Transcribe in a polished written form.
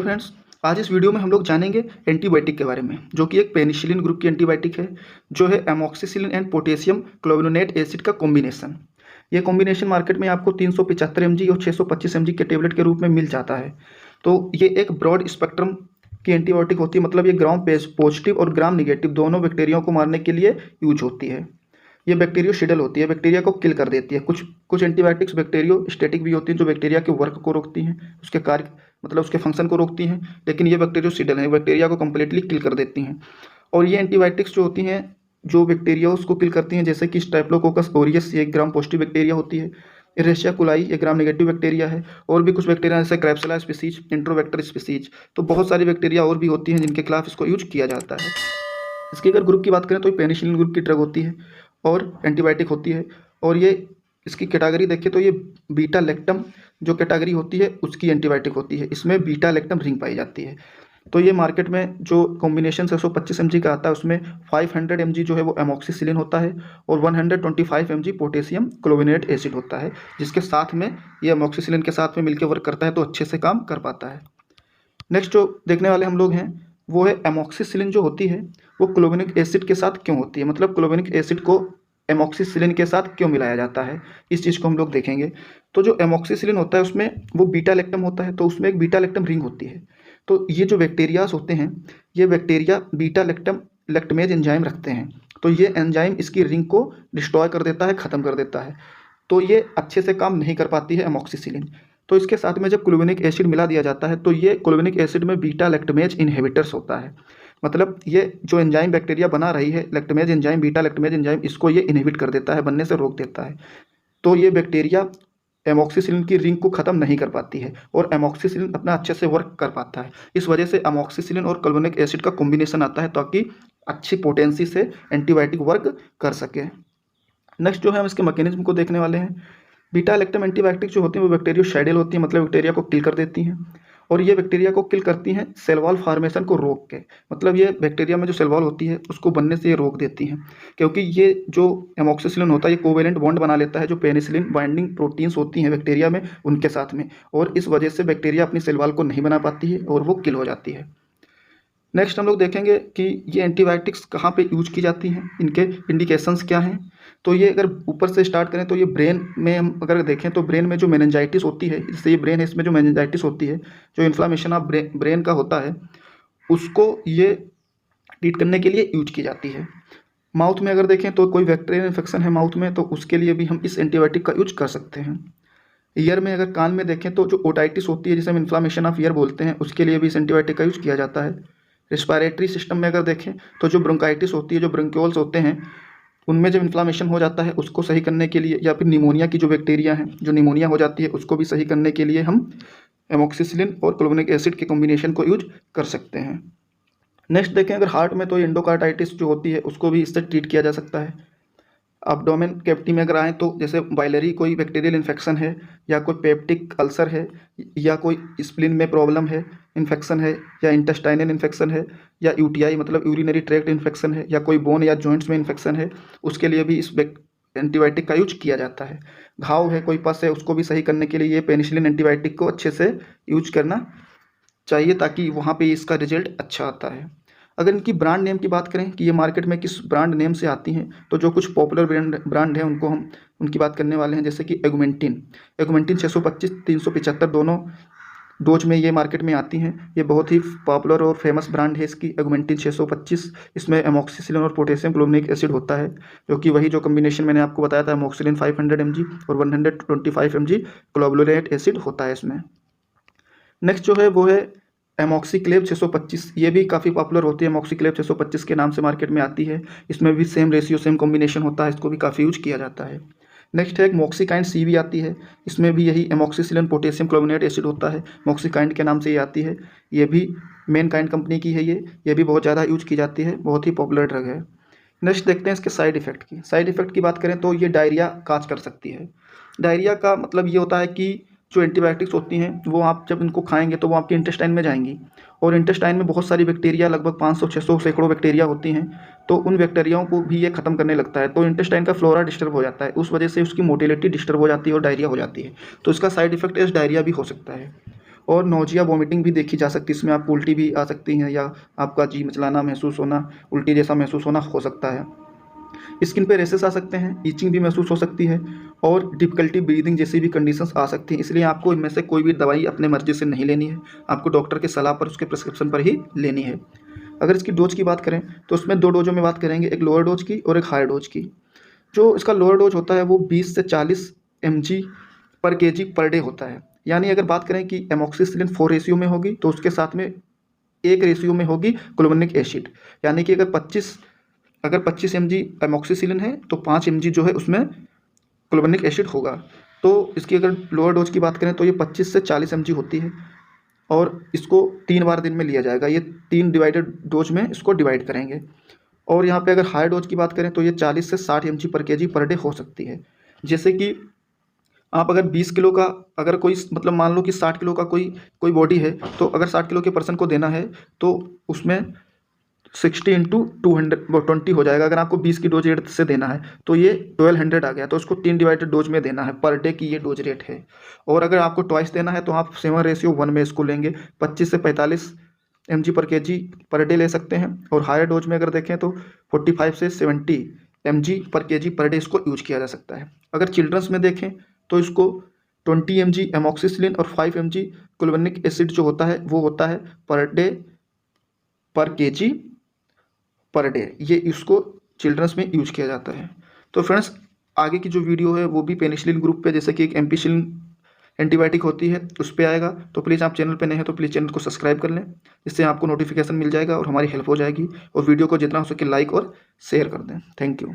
Hello friends, आज इस video में हम लोग जानेंगे एंटीबायोटिक के बारे में, जो कि एक पेनिसिलिन ग्रुप की एंटीबायोटिक है, जो है एमोक्सिसिलिन एंड पोटेशियम क्लोविनोनेट एसिड का कॉम्बिनेशन। ये कॉम्बिनेशन मार्केट में आपको 375 mg और 625 mg के टेबलेट के रूप में मिल जाता है। तो ये एक ब्रॉड स्पेक्ट्रम की एंटीबायोटिक होती है, मतलब ये ग्राम पॉजिटिव और ग्राम निगेटिव दोनों बैक्टीरिया को मारने के लिए यूज होती है। ये बैक्टीरियोसिडल होती है, बैक्टीरिया को किल कर देती है। कुछ एंटीबायोटिक्स बैक्टीरियोस्टैटिक भी होती हैं, जो बैक्टीरिया के वर्क को रोकती हैं, उसके कार्य मतलब उसके फंक्शन को रोकती हैं। लेकिन ये बैक्टीरियोसिडल है, बैक्टीरिया को कंप्लीटली किल कर देती हैं। और ये एंटीबायोटिक्स जो होती हैं, जो बैक्टीरिया उसको किल करती हैं, जैसे कि स्टेप्लोकोकस ओरियस, ये ग्राम पॉजिटिव बैक्टीरिया होती है। इरेशिया कोलाई, ये ग्राम नेगेटिव बैक्टीरिया है। और भी कुछ बैक्टीरिया जैसे क्रेप्सुला स्पीसीज, इंट्रोवेक्टर स्पीसीज, तो बहुत सारी बैक्टीरिया और भी होती हैं जिनके खिलाफ इसको यूज किया जाता है। इसकी अगर ग्रुप की बात करें तो ये पेनिसिलिन ग्रुप की ड्रग होती है और एंटीबायोटिक होती है। और ये इसकी कैटेगरी देखें तो ये बीटा लैक्टम जो कैटेगरी होती है उसकी एंटीबायोटिक होती है। इसमें बीटा लैक्टम रिंग पाई जाती है। तो ये मार्केट में जो कॉम्बिनेशन 625 mg का आता है, उसमें 500 mg जो है वो एमोक्सिसिलिन होता है और 125 mg पोटेशियम क्लोविनेट एसिड होता है, जिसके साथ में ये एमोक्सिसिलिन के साथ में मिलकर वर्क करता है तो अच्छे से काम कर पाता है। नेक्स्ट जो देखने वाले हम लोग हैं वो है एमोक्सिसिलिन जो होती है वो क्लोविनिक एसिड के साथ क्यों होती है, मतलब क्लोविनिक एसिड को एमोक्सिसिलिन के साथ क्यों मिलाया जाता है, इस चीज़ को हम लोग देखेंगे। तो जो एमोक्सिसिलिन होता है उसमें वो बीटा लैक्टम होता है, तो उसमें एक बीटा लैक्टम रिंग होती है। तो ये जो बैक्टीरियाज होते हैं, ये बैक्टीरिया बीटा लैक्टमेज एंजाइम रखते हैं। तो ये एंजाइम इसकी रिंग को डिस्ट्रॉय कर देता है, ख़त्म कर देता है। तो ये अच्छे से काम नहीं कर पाती है एमोक्सिसिलिन। तो इसके साथ में जब क्लोविनिक एसिड मिला दिया जाता है तो ये क्लोविनिक एसिड में बीटा लैक्टमेज इनहिबिटर्स होता है। मतलब ये जो एंजाइम बैक्टीरिया बना रही है, lactamase enzyme, beta lactamase enzyme, इसको ये इनहिबिट कर देता है, बनने से रोक देता है। तो ये बैक्टीरिया एमोक्सिसिलिन की रिंग को ख़त्म नहीं कर पाती है और एमोक्सिसिलिन अपना अच्छे से वर्क कर पाता है। इस वजह से एमोक्सिसिलिन और क्लोविनिक एसिड का कॉम्बिनेशन आता है ताकि अच्छी पोटेंसी से एंटीबायोटिक वर्क कर सके। नेक्स्ट जो है हम इसके मैकेनिज्म को देखने वाले हैं। बीटा लैक्टम एंटीबायोटिक जो होती हैं वो बैक्टीरियोसाइडल होती हैं, मतलब बैक्टीरिया को किल कर देती हैं। और ये बैक्टीरिया को किल करती हैं सेल वॉल फॉर्मेशन को रोक के, मतलब ये बैक्टीरिया में जो सेल वॉल होती है उसको बनने से ये रोक देती हैं। क्योंकि ये जो एमोक्सिसिलिन होता है ये कोवेलेंट बॉन्ड बना लेता है जो पेनिसिलिन बाइंडिंग प्रोटीन्स होती हैं बैक्टीरिया में उनके साथ में, और इस वजह से बैक्टीरिया अपनी सेल वॉल को नहीं बना पाती है और वो किल हो जाती है। नेक्स्ट हम लोग देखेंगे कि ये एंटीबायोटिक्स कहाँ पे यूज की जाती हैं, इनके इंडिकेशंस क्या हैं। तो ये अगर ऊपर से स्टार्ट करें तो ये ब्रेन में हम अगर देखें तो ब्रेन में जो मेनिंजाइटिस होती है, जैसे ये ब्रेन है, इसमें जो मेनिंजाइटिस होती है, जो इन्फ्लामेशन ऑफ ब्रेन का होता है, उसको ये ट्रीट करने के लिए यूज की जाती है। माउथ में अगर देखें तो कोई बैक्टीरियल इन्फेक्शन है माउथ में, तो उसके लिए भी हम इस एंटीबायोटिक का यूज कर सकते हैं। ईयर में अगर कान में देखें तो जो ओटाइटिस होती है जिसे हम इन्फ्लामेशन ऑफ ईयर बोलते हैं, उसके लिए भी इस एंटीबायोटिक का यूज किया जाता है। रेस्पिरेटरी सिस्टम में अगर देखें तो जो ब्रोंकाइटिस होती है, जो ब्रोंक्योल्स होते हैं, उनमें जब इन्फ्लामेशन हो जाता है उसको सही करने के लिए, या फिर निमोनिया की जो बैक्टीरिया हैं, जो निमोनिया हो जाती है, उसको भी सही करने के लिए हम एमोक्सिसिलिन और क्लोविनिक एसिड के कॉम्बिनेशन को यूज कर सकते हैं। नेक्स्ट देखें अगर हार्ट में तो एंडोकार्डाइटिस जो होती है उसको भी इससे ट्रीट किया जा सकता है। एब्डोमेन कैविटी में अगर आएँ तो जैसे बाइलरी कोई बैक्टीरियल इन्फेक्शन है, या कोई पेप्टिक अल्सर है, या कोई स्प्लीन में प्रॉब्लम है, इन्फेक्शन है, या इंटेस्टाइनल इन्फेक्शन है, या यूटीआई मतलब यूरिनरी ट्रैक्ट इन्फेक्शन है, या कोई बोन या जॉइंट्स में इन्फेक्शन है, उसके लिए भी इस एंटीबायोटिक का यूज किया जाता है। घाव है कोई पस है, उसको भी सही करने के लिए ये पेनिसिलिन एंटीबायोटिक को अच्छे से यूज करना चाहिए ताकि वहाँ पे इसका रिजल्ट अच्छा आता है। अगर इनकी ब्रांड नेम की बात करें कि ये मार्केट में किस ब्रांड नेम से आती हैं, तो जो कुछ पॉपुलर ब्रांड हैं उनको हम उनकी बात करने वाले हैं, जैसे कि एगुमेंटिन 625 375 दोनों डोज में ये मार्केट में आती हैं। ये बहुत ही पॉपुलर और फेमस ब्रांड है इसकी एगुमेंटिन 625। इसमें एमोक्सिसिलिन और पोटेशियम क्लोविनिक एसिड होता है, जो कि वही जो कॉम्बिनेशन मैंने आपको बताया था, एमोक्सिलिन 500 mg और 125 mg क्लोविनोनेट एसिड होता है इसमें। नेक्स्ट जो है वो है एमोक्सिक्लेव 625। ये भी काफ़ी पॉपुलर होती है, एमोक्सिक्लेव 625 के नाम से मार्केट में आती है। इसमें भी सेम रेशियो सेम कॉम्बिनेशन होता है, इसको भी काफ़ी यूज किया जाता है। नेक्स्ट है एक मॉक्सिकाइंड सी भी आती है, इसमें भी यही एमोक्सिसिलिन पोटेशियम क्लोविनेट एसिड होता है, मॉक्सिकाइंड के नाम से ये आती है। ये भी मेन काइंड कंपनी की है, ये भी बहुत ज़्यादा यूज की जाती है, बहुत ही पॉपुलर ड्रग है। नेक्स्ट देखते हैं इसके साइड इफ़ेक्ट की। साइड इफ़ेक्ट की बात करें तो ये डायरिया काज कर सकती है। डायरिया का मतलब ये होता है कि जो एंटीबायोटिक्स होती हैं वो आप जब इनको खाएंगे तो वो आपके इंटेस्टाइन में जाएंगी, और इंटेस्टाइन में बहुत सारी बैक्टीरिया, लगभग 500-600 सैकड़ों बैक्टीरिया होती हैं, तो उन बैक्टीरियाओं को भी ये ख़त्म करने लगता है। तो इंटेस्टाइन का फ्लोरा डिस्टर्ब हो जाता है, उस वजह से उसकी मोटिलिटी डिस्टर्ब हो जाती है और डायरिया हो जाती है। तो इसका साइड इफेक्ट इस डायरिया भी हो सकता है। और नौजिया वॉमिटिंग भी देखी जा सकती है, इसमें आपको उल्टी भी आ सकती है या आपका जी मिचलाना महसूस होना, उल्टी जैसा महसूस होना हो सकता है। स्किन पे रेसेस आ सकते हैं, ईचिंग भी महसूस हो सकती है और डिफ़िकल्टी ब्रीदिंग जैसी भी कंडीशंस आ सकती हैं। इसलिए आपको इनमें से कोई भी दवाई अपने मर्ज़ी से नहीं लेनी है, आपको डॉक्टर की सलाह पर, उसके प्रिस्क्रिप्शन पर ही लेनी है। अगर इसकी डोज़ की बात करें तो उसमें 2 डोज़ों में बात करेंगे, एक लोअर डोज़ की और एक हायर डोज़ की। जो इसका लोअर डोज़ होता है वो 20 से 40 mg पर केजी पर डे होता है। यानी अगर बात करें कि एमॉक्सिसिलिन 4 रेशियो में होगी तो उसके साथ में 1 रेशियो में होगी क्लोबेनिक एसिड। यानी कि अगर 25 mg एमॉक्सिसिलिन है तो 5 mg जो है उसमें क्लोबेनिक एसिड होगा। तो इसकी अगर लोअर डोज की बात करें तो ये 25 से 40 mg होती है और इसको 3 बार दिन में लिया जाएगा। ये 3 डिवाइडेड डोज में इसको डिवाइड करेंगे। और यहाँ पे अगर हाई डोज की बात करें तो ये 40 से 60 mg पर केजी पर डे हो सकती है। जैसे कि आप अगर 20 किलो का, अगर कोई मतलब मान लो कि 60 किलो का कोई बॉडी है, तो अगर 60 किलो के पर्सन को देना है तो उसमें 60 इंटू 220 हो जाएगा। अगर आपको 20 की डोज रेट से देना है तो ये 1200 आ गया, तो उसको 3 डिवाइडेड डोज में देना है, पर डे की ये डोज रेट है। और अगर आपको ट्वाइस देना है तो आप 7:1 में इसको लेंगे, 25 से 45 mg पर केजी पर डे ले सकते हैं। और हायर डोज में अगर देखें तो 45 से 70 mg पर केजी पर डे इसको यूज किया जा सकता है। अगर चिल्ड्रंस में देखें तो इसको 20 mg एमॉक्सिसिलिन और 5 mg क्लोबेनिक एसिड जो होता है वो होता है पर डे पर केजी पर डे, ये इसको चिल्ड्रंस में यूज किया जाता है। तो फ्रेंड्स, आगे की जो वीडियो है वो भी पेनिसिलिन ग्रुप पे, जैसे कि एक एम्पिसिलिन एंटीबायोटिक होती है उस पे आएगा। तो प्लीज़ आप चैनल पे नए हैं तो प्लीज़ चैनल को सब्सक्राइब कर लें, इससे आपको नोटिफिकेशन मिल जाएगा और हमारी हेल्प हो जाएगी। और वीडियो को जितना हो सके लाइक और शेयर कर दें। Thank you.